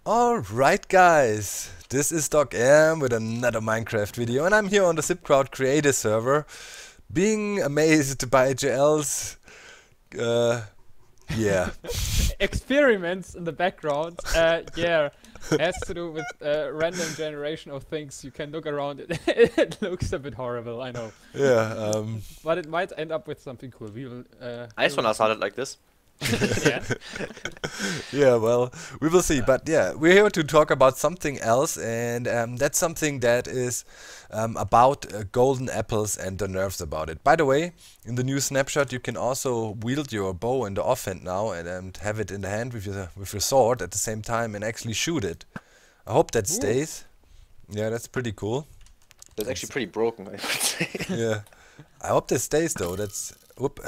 Alright guys, this is Doc M with another Minecraft video, and I'm here on the ZipCrowd creator server being amazed by JL's yeah. experiments in the background. Yeah, has to do with random generation of things. You can look around it. It looks a bit horrible, I know. Yeah, but it might end up with something cool. We will. I just wanna start it like this. Yeah. yeah, well, we will see. But yeah, we're here to talk about something else, and that's something that is about golden apples and the nerfs about it. By the way, in the new snapshot, you can also wield your bow in the offhand now and have it in the hand with your sword at the same time and actually shoot it. I hope that stays. Yeah, that's pretty cool. That's actually pretty broken, I would say. Yeah, I hope this stays though. Whoop.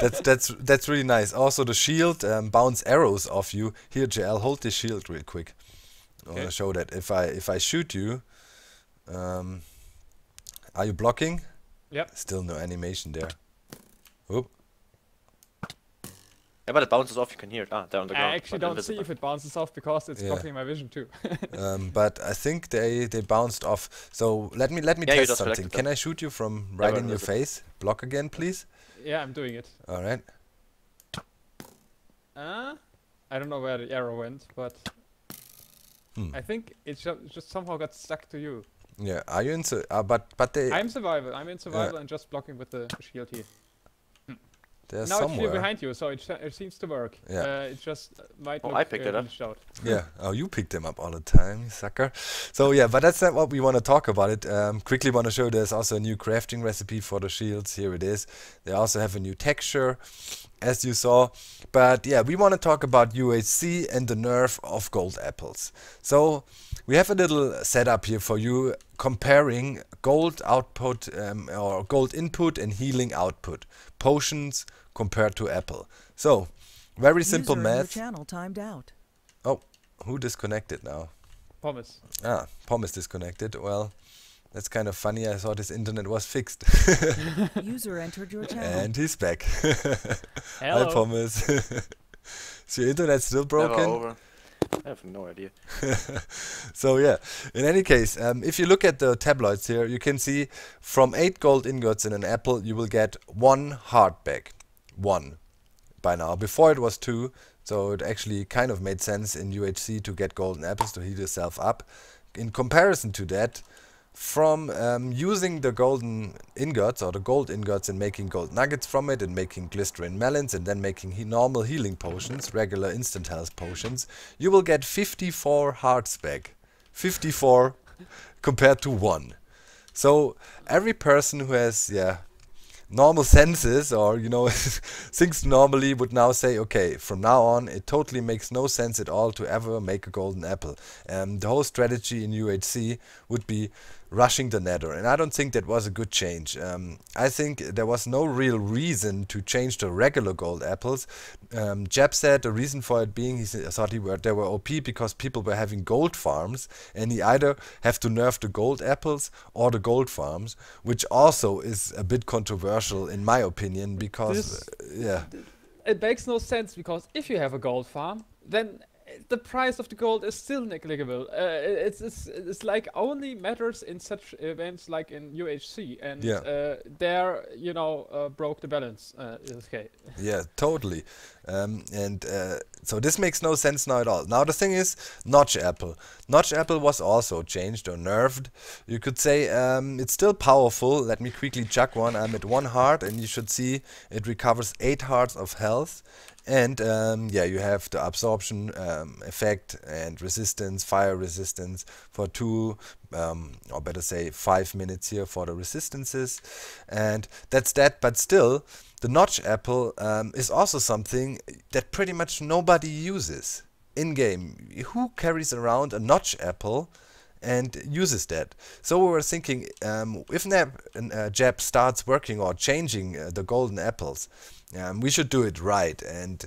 that's really nice. Also the shield bounce arrows off you. Here JL, hold this shield real quick. I want to show that if I shoot you, are you blocking? Yep. Still no animation there. Whoop. Yeah, but it bounces off, you can hear it. Ah, there on the ground. I actually don't see if it bounces off because it's blocking my vision too. But I think they bounced off. So let me test something. Can I shoot you from right in your face? Block again, please. Yeah, I'm doing it. All right. I don't know where the arrow went, but I think it just somehow got stuck to you. Yeah. Are you in? But they. I'm survival. I'm in survival and just blocking with the shield here. There's now somewhere. it's here behind you, so it seems to work. Yeah. It just might I picked it up. Out. Yeah. Oh, you picked them up all the time, you sucker. So yeah, but that's not what we want to talk about. It quickly want to show there's also a new crafting recipe for the shields. Here it is. They also have a new texture, as you saw. But yeah, we want to talk about UHC and the nerf of gold apples. So we have a little setup here for you comparing gold output or gold input and healing output. Potions compared to apple. So, very simple math. Channel timed out. Oh, who disconnected now? Pumice. Ah, Pumice disconnected. Well, that's kind of funny. I thought his internet was fixed. User entered your channel. And he's back. Hello. Hi, Pumice. Is your internet still broken? Never over. I have no idea. So yeah, in any case, if you look at the tabloids here, you can see from 8 gold ingots in an apple, you will get 1 heart back. 1 by now. Before it was 2, so it actually kind of made sense in UHC to get golden apples to heal yourself up. In comparison to that, from using the golden ingots or the gold ingots and making gold nuggets from it and making glycerin melons and then making normal healing potions, regular instant health potions, you will get 54 hearts back. 54 compared to 1. So every person who has normal senses or thinks normally would now say, okay, from now on it totally makes no sense at all to ever make a golden apple. The whole strategy in UHC would be rushing the nether, and I don't think that was a good change. I think there was no real reason to change the regular gold apples. Jeb said the reason for it being he thought they were OP because people were having gold farms, and he either have to nerf the gold apples or the gold farms, which also is a bit controversial in my opinion because it makes no sense because if you have a gold farm, then the price of the gold is still negligible. It's like only matters in such events like in UHC, and there broke the balance. Okay. Yeah, totally. So this makes no sense now at all. Now the thing is, Notch Apple. Notch Apple was also changed or nerfed. You could say it's still powerful. Let me quickly chuck one. I'm at 1 heart, and you should see it recovers 8 hearts of health. And you have the absorption effect and resistance, fire resistance for 2, or better say 5 minutes here for the resistances. And that's that, but still, the Notch Apple is also something that pretty much nobody uses in-game. Who carries around a Notch Apple and uses that? So we were thinking, if Jeb starts working or changing the golden apples, we should do it right and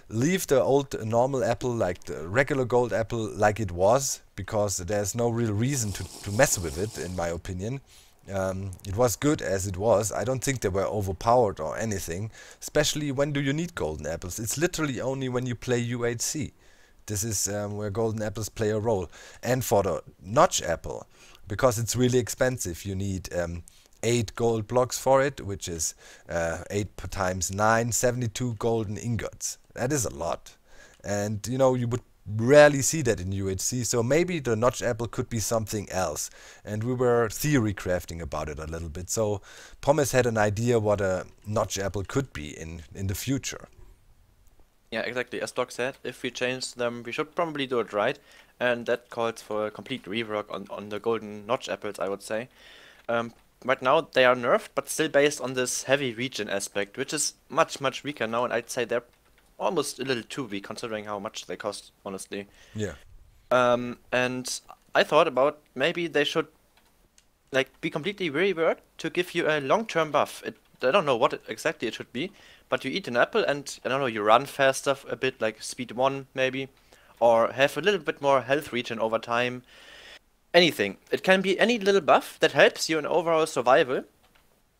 leave the old normal apple, like the regular gold apple, like it was, because there's no real reason to mess with it, in my opinion. It was good as it was. I don't think they were overpowered or anything, especially when do you need golden apples? It's literally only when you play UHC. This is where golden apples play a role. And for the notch apple, because it's really expensive, you need 8 gold blocks for it, which is 8 times 9, 72 golden ingots. That is a lot. And you know, you would rarely see that in UHC, so maybe the notch apple could be something else. And we were theory crafting about it a little bit. So Thomas had an idea what a notch apple could be in the future. Yeah, exactly. As Doc said, if we change them, we should probably do it right. And that calls for a complete rework on the golden notch apples, I would say. Right now they are nerfed, but still based on this heavy regen aspect, which is much, much weaker now. And I'd say they're almost a little too weak, considering how much they cost, honestly. Yeah. And I thought about maybe they should like be completely reworked to give you a long-term buff. I don't know what exactly it should be, but you eat an apple and, I don't know, you run faster a bit, like speed 1 maybe, or have a little bit more health regen over time. Anything. It can be any little buff that helps you in overall survival,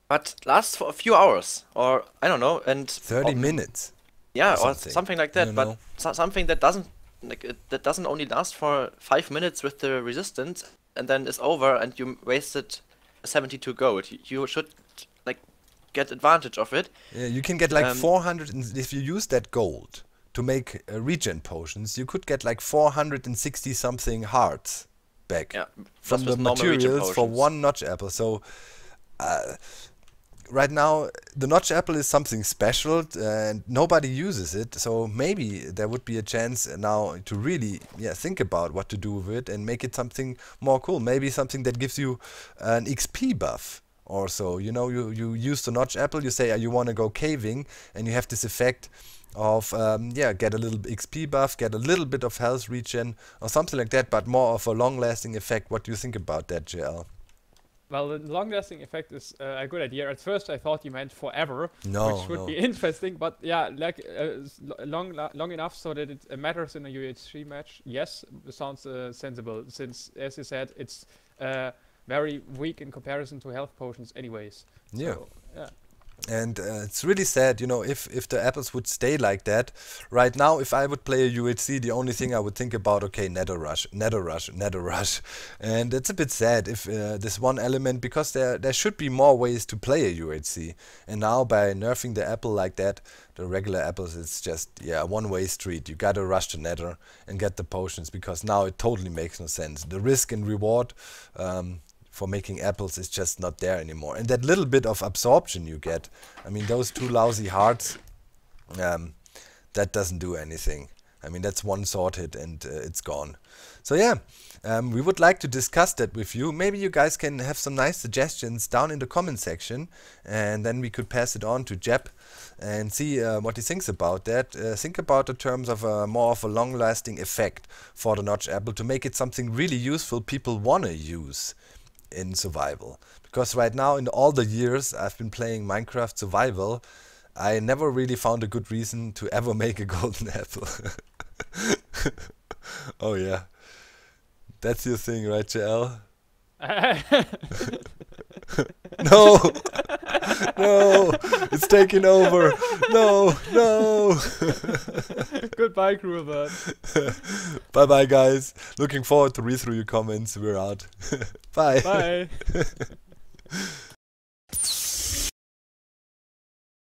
but lasts for a few hours, or I don't know, and 30 minutes. Yeah, or or something like that, you but know. something that doesn't that doesn't only last for 5 minutes with the resistance and then is over and you wasted 72 gold. You should like get advantage of it. Yeah, you can get like 400, if you use that gold to make regen potions, you could get like 460 something hearts back from the materials for 1 notch apple. So right now the notch apple is something special and nobody uses it, so maybe there would be a chance now to really think about what to do with it and make it something more cool. Maybe something that gives you an XP buff or so. You know, you use the notch apple, you say you want to go caving, and you have this effect of get a little XP buff, get a little bit of health regen or something like that, but more of a long-lasting effect. What do you think about that, JL? Well, the long-lasting effect is a good idea. At first, I thought you meant forever, which would No. be interesting. But yeah, like long enough so that it matters in a UHC match. Yes, sounds sensible. Since, as you said, it's very weak in comparison to health potions, anyways. Yeah. So, yeah. And it's really sad, you know, if the apples would stay like that. Right now, if I would play a UHC, the only thing I would think about, okay, nether rush. And it's a bit sad if this one element, because there should be more ways to play a UHC. And now by nerfing the apple like that, the regular apples, it's just, a one-way street. You gotta rush the nether and get the potions, because now it totally makes no sense. The risk and reward for making apples is just not there anymore. And that little bit of absorption you get, I mean, those 2 lousy hearts, that doesn't do anything. I mean, that's one sorted and it's gone. So yeah, we would like to discuss that with you. Maybe you guys can have some nice suggestions down in the comment section, and then we could pass it on to Jep and see what he thinks about that. Think about the terms of more of a long-lasting effect for the notch apple to make it something really useful people want to use in survival. Because right now, in all the years I've been playing Minecraft survival, I never really found a good reason to ever make a golden apple. Oh yeah, that's your thing, right, JL? No, no, it's taking over. No. Goodbye, Crewbird. Bye bye, guys. Looking forward to read through your comments. We're out. Bye. Bye.